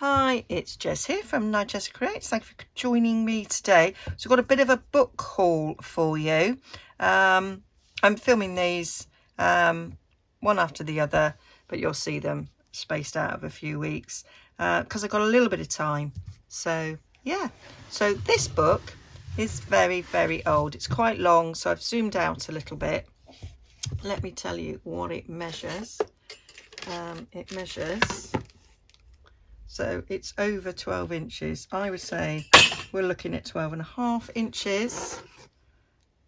Hi, it's Jess here from Nigezza Creates. Thank you for joining me today. So I've got a bit of a book haul for you. I'm filming these one after the other, but you'll see them spaced out of a few weeks because I've got a little bit of time. So yeah, so this book is very, very old. It's quite long, so I've zoomed out a little bit. Let me tell you what it measures. So it's over 12 inches. I would say we're looking at 12.5 inches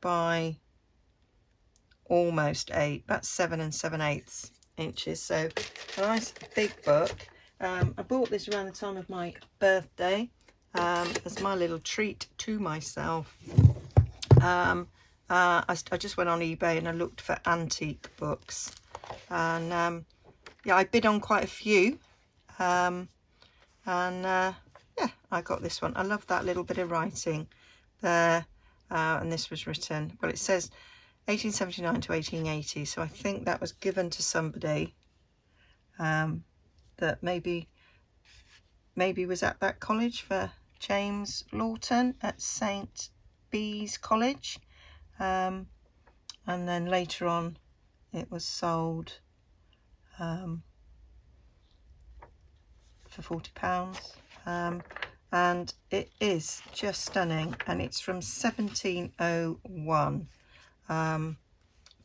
by almost 8, about 7 7/8 inches. So a nice big book. I bought this around the time of my birthday as my little treat to myself. I just went on eBay and I looked for antique books, and yeah, I bid on quite a few. Yeah, I got this one. I love that little bit of writing there, and this was written, well, it says 1879 to 1880, so I think that was given to somebody that maybe was at that college for James Lawton at St. Bees College, and then later on it was sold for £40, and it is just stunning, and it's from 1701. I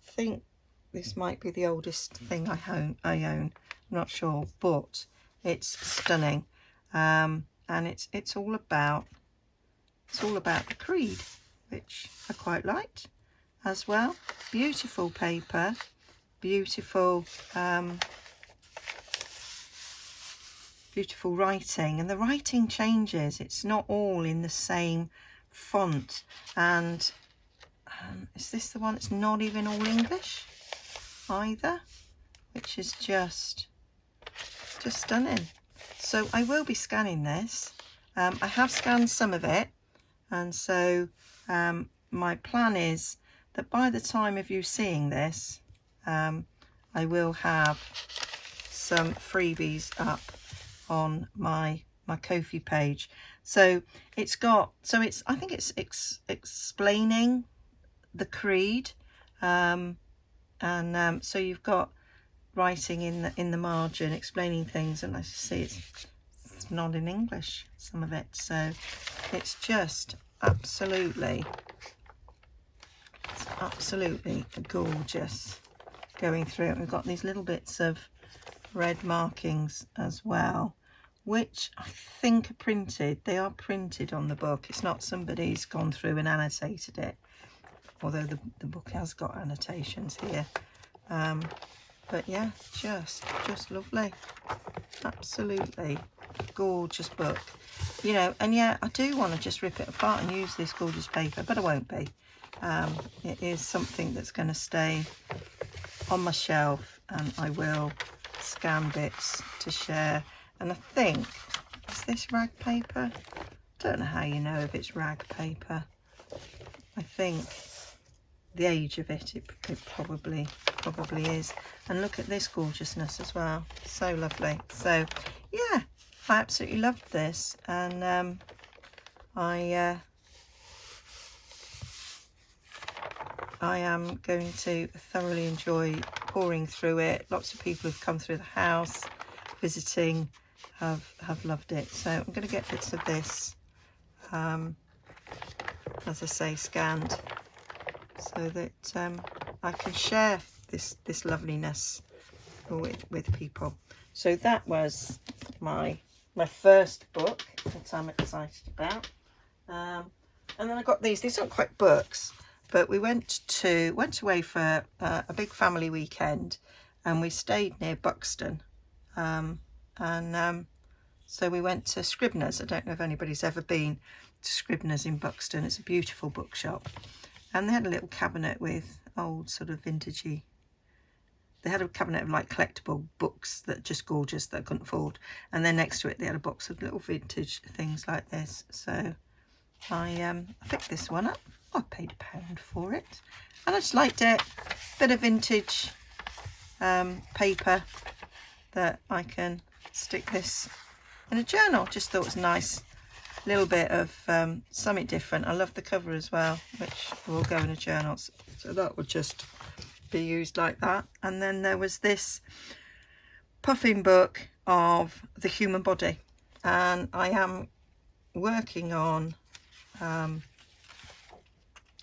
think this might be the oldest thing I own. I'm not sure, but it's stunning, and it's all about the creed, which I quite liked as well. Beautiful paper, beautiful beautiful writing, and the writing changes. It's not all in the same font, and is this the one that's not even all English either, which is just stunning. So I will be scanning this. I have scanned some of it, and so my plan is that by the time of you seeing this, I will have some freebies up on my Ko-fi page. So I think it's explaining the creed, and so you've got writing in the margin explaining things, and I see it's not in English, some of it, so it's just absolutely gorgeous going through it. We've got these little bits of red markings as well, which I think are printed. They are printed on the book. It's not somebody's gone through and annotated it, although the book has got annotations here. But yeah, just lovely. Absolutely gorgeous book, you know. And yeah, I do want to just rip it apart and use this gorgeous paper, but I won't be. It is something that's going to stay on my shelf, and I will scan bits to share. And I think, is this rag paper? Don't know how you know if it's rag paper. I think the age of it probably is. And look at this gorgeousness as well, so lovely. So yeah, I absolutely loved this, and I am going to thoroughly enjoy pouring through it. Lots of people who've come through the house visiting have loved it. So I'm going to get bits of this, as I say, scanned, so that I can share this loveliness with people. So that was my first book that I'm excited about, and then I got these aren't quite books, but we went away for a big family weekend, and we stayed near Buxton, so we went to Scribner's. I don't know if anybody's ever been to Scribner's in Buxton. It's a beautiful bookshop, and they had a little cabinet with old sort of vintagey. They had a cabinet of like collectible books that are just gorgeous that I couldn't afford, and then next to it they had a box of little vintage things like this. So I picked this one up. I paid £1 for it, and I just liked it. Bit of vintage paper that I can stick this in a journal. Just thought it was a nice little bit of something different. I love the cover as well, which will go in a journal, so that would just be used like that. And then there was this puffing book of the human body, and I am working on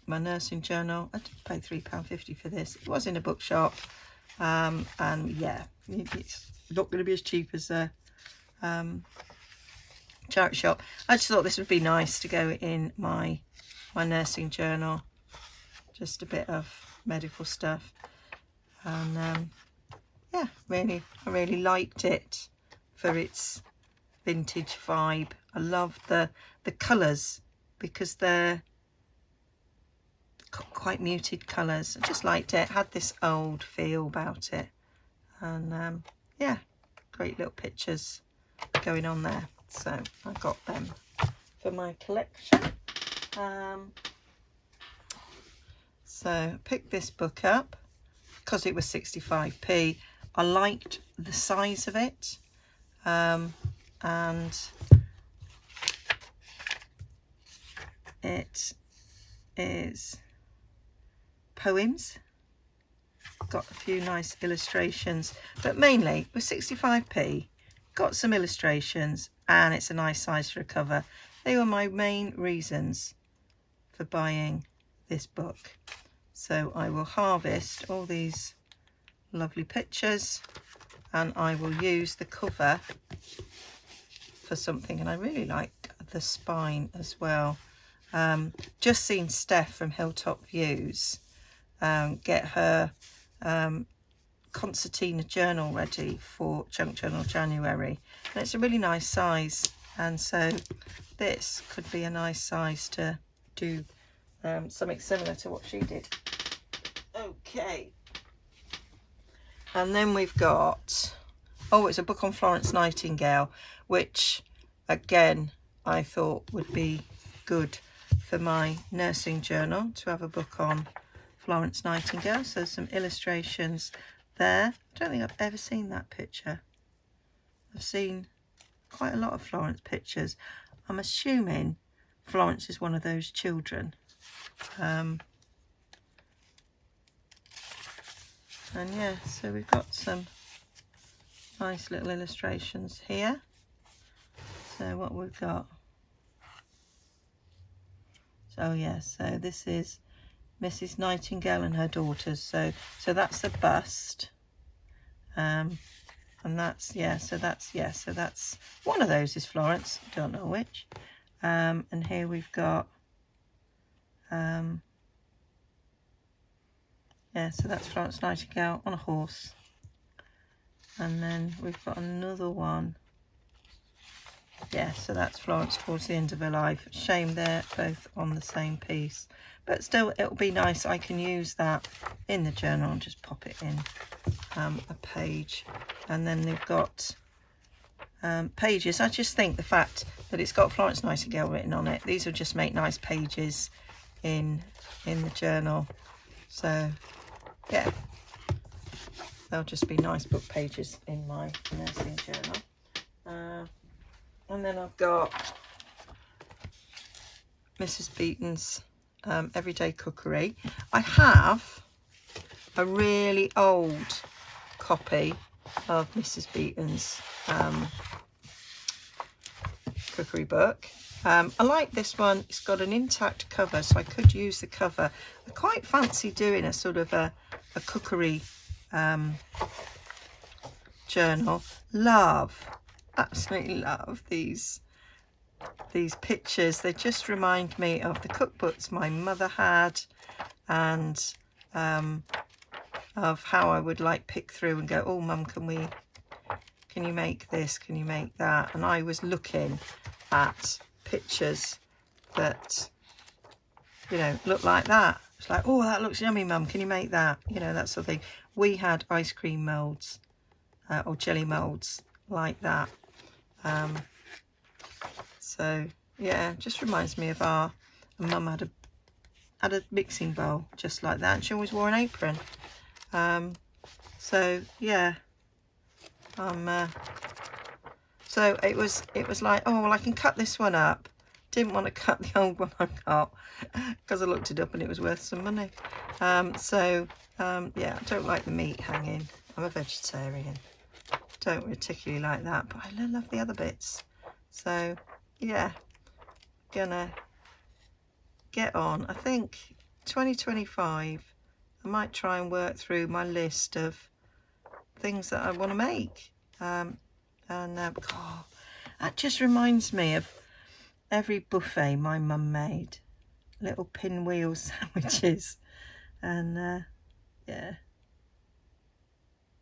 my nursing journal. I did pay £3.50 for this. It was in a bookshop, and yeah, it's not going to be as cheap as a charity shop. I just thought this would be nice to go in my nursing journal, just a bit of medical stuff. And yeah, I really liked it for its vintage vibe. I love the colours, because they're quite muted colours. I just liked it. Had this old feel about it, and yeah, great little pictures going on there. So I got them for my collection. So I picked this book up because it was 65p. I liked the size of it, and it is poems. Got a few nice illustrations, but mainly it was 65p. Got some illustrations, and it's a nice size for a cover. They were my main reasons for buying this book. So I will harvest all these lovely pictures, and I will use the cover for something. And I really like the spine as well. Just seen Steph from Hilltop Views get her concertina journal ready for Junk Journal January, and it's a really nice size, and so this could be a nice size to do something similar to what she did. Okay, and then we've got, oh, it's a book on Florence Nightingale, which again I thought would be good for my nursing journal, to have a book on Florence Nightingale. So some illustrations there. I don't think I've ever seen that picture. I've seen quite a lot of Florence pictures. I'm assuming Florence is one of those children. And yeah, so we've got some nice little illustrations here. So what we've got, so yeah, so this is Mrs. Nightingale and her daughters. So that's the bust, and that's, yeah, so that's one of those is Florence, don't know which. And here we've got yeah, so that's Florence Nightingale on a horse. And then we've got another one. Yeah, so that's Florence towards the end of her life. Shame they're both on the same piece, but still it'll be nice. I can use that in the journal and just pop it in a page. And then they've got pages. I just think the fact that it's got Florence Nightingale written on it, these will just make nice pages in the journal. So yeah, they'll just be nice book pages in my nursing journal. And then I've got Mrs. Beaton's Everyday Cookery. I have a really old copy of Mrs. Beaton's cookery book. I like this one. It's got an intact cover, so I could use the cover. I quite fancy doing a sort of a cookery journal. Absolutely love these pictures. They just remind me of the cookbooks my mother had, and of how I would like pick through and go, oh mum, can you make this, can you make that? And I was looking at pictures that, you know, look like that. It's like, oh, that looks yummy mum, can you make that? You know, that sort of thing. We had ice cream moulds or jelly moulds like that. So yeah, just reminds me of our mum had a mixing bowl just like that, and she always wore an apron. So yeah, so So it was like, oh well, I can cut this one up. Didn't want to cut the old one I got because I looked it up and it was worth some money. Yeah, I don't like the meat hanging. I'm a vegetarian. Don't particularly like that, but I love the other bits. So yeah, gonna get on. I think 2025 I might try and work through my list of things that I want to make. Oh, that just reminds me of every buffet my mum made. Little pinwheel sandwiches, and yeah,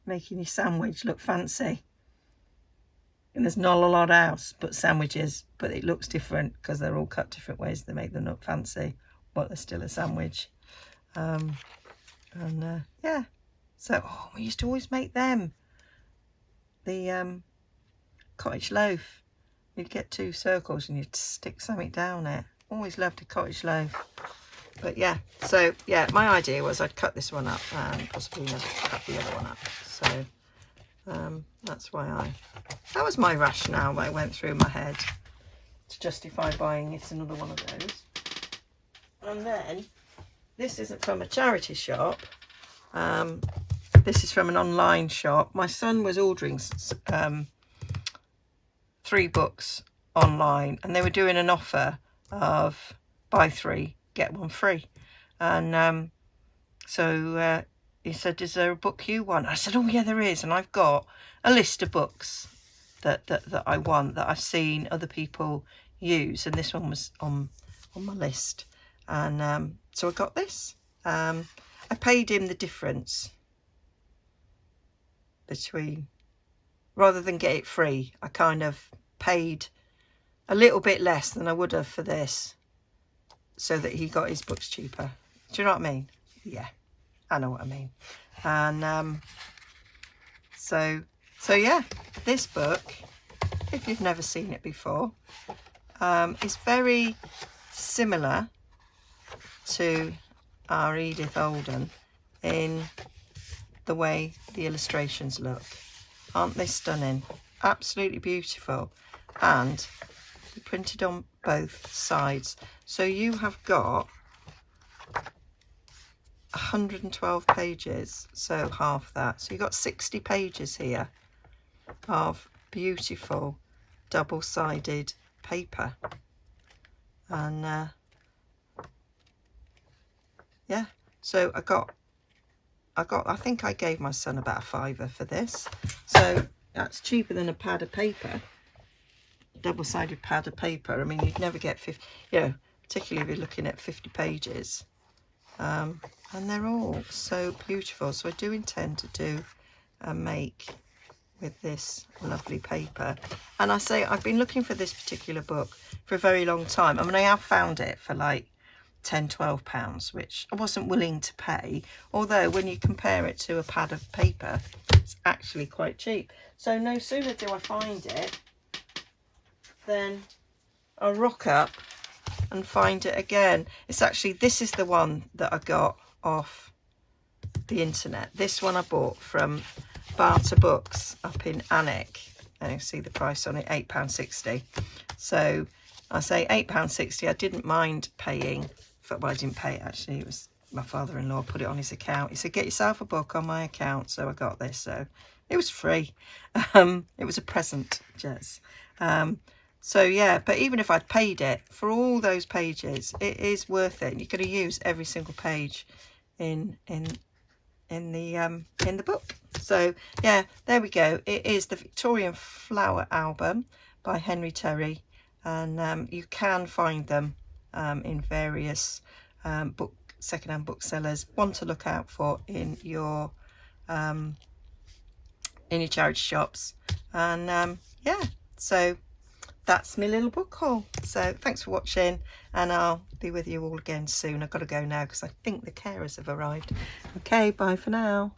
making your sandwich look fancy. And there's not a lot else but sandwiches, but it looks different because they're all cut different ways. They make them look fancy, but they're still a sandwich. Yeah, so we used to always make them. The cottage loaf. You'd get 2 circles and you'd stick something down it. Always loved a cottage loaf. But yeah, so yeah, my idea was I'd cut this one up and possibly never cut the other one up. So that's why that was my rationale that went through my head to justify buying it, another one of those. And then this isn't from a charity shop. This is from an online shop. My son was ordering 3 books online, and they were doing an offer of buy 3 get 1 free. And so he said, is there a book you want? I said, oh yeah, there is. And I've got a list of books that I want, that I've seen other people use, and this one was on my list. And so I got this. I paid him the difference between, rather than get it free, I kind of paid a little bit less than I would have for this, so that he got his books cheaper. Do you know what I mean? Yeah, I know what I mean. And so yeah, this book, if you've never seen it before, is very similar to our Edith Olden in the way the illustrations look. Aren't they stunning? Absolutely beautiful. And they're printed on both sides. So you have got 112 pages, so half that. So you've got 60 pages here of beautiful double-sided paper. And yeah, so I think I gave my son about a £5 for this. So that's cheaper than a pad of paper, double-sided pad of paper. I mean, you'd never get 50, you know, particularly if you're looking at 50 pages. And they're all so beautiful. So I do intend to do a make with this lovely paper. And I say I've been looking for this particular book for a very long time. I mean, I have found it for like £10–12, which I wasn't willing to pay, although when you compare it to a pad of paper, it's actually quite cheap. So no sooner do I find it than I rock up and find it again. It's actually, this is the one that I got off the internet. This one I bought from Barter Books up in Alnwick, and you see the price on it, £8.60. So I say £8.60. I didn't mind paying for, well, I didn't pay it actually, it was my father-in-law put it on his account. He said, get yourself a book on my account. So I got this, so it was free. It was a present, Jez. So yeah, but even if I'd paid it for all those pages, it is worth it. You're going to use every single page in the book. So yeah, there we go. It is the Victorian Flower Album by Henry Terry, and you can find them in various secondhand booksellers. One to look out for in your charity shops. And yeah, so that's my little book haul. So thanks for watching, and I'll be with you all again soon. I've got to go now because I think the carers have arrived. Okay, bye for now.